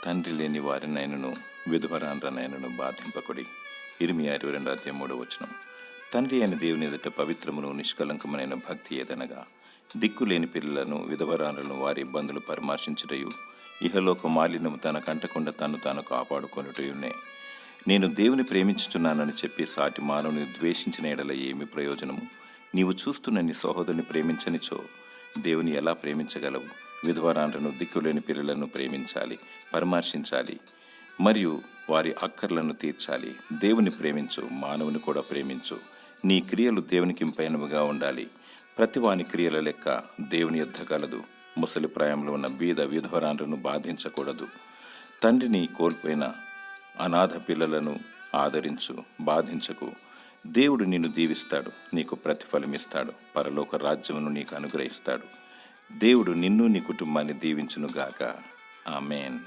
తండ్రి లేని వారినైనను విధవరాండ్రనైనను బాధింపకుడి. ఇర్మియా 22:3. తండ్రి అయిన దేవుని ఎదుట పవిత్రమును నిష్కలంకమైన భక్తి ఏదనగా దిక్కులేని పిల్లలను విధవరాండ్రను వారి ఇబ్బందులు పరామర్శించుటయు ఇహలోక మాలిన్యము తన కంటకుండా తాను కాపాడుకొనుటయునే. నేను దేవుని ప్రేమించుచున్నానని చెప్పి సాటి మానవుని ద్వేషించిన ఎడల ఏమి ప్రయోజనము? నీవు చూస్తున్న నీ సహోదరుని ప్రేమించనిచో దేవుని ఎలా ప్రేమించగలవు? విధవరాండ్రను దిక్కులేని పిల్లలను ప్రేమించాలి, పరామర్శించాలి మరియు వారి అక్కర్లను తీర్చాలి. దేవుని ప్రేమించు, మానవుని కూడా ప్రేమించు. నీ క్రియలు దేవునికి ఇంపైనవిగా ఉండాలి. ప్రతివాని క్రియల లెక్క దేవుని యొద్ద కలదు. ముసలి ప్రాయంలో ఉన్న బీద విధవరాండ్రను బాధించకూడదు. తండ్రిని కోల్పోయిన అనాథ పిల్లలను ఆదరించు, బాధించకు. దేవుడు నిన్ను దీవిస్తాడు, నీకు ప్రతిఫలమిస్తాడు, పరలోక రాజ్యమును నీకు అనుగ్రహిస్తాడు. దేవుడు నిన్ను నీ కుటుంబాన్ని దీవించునుగాక. ఆమేన్.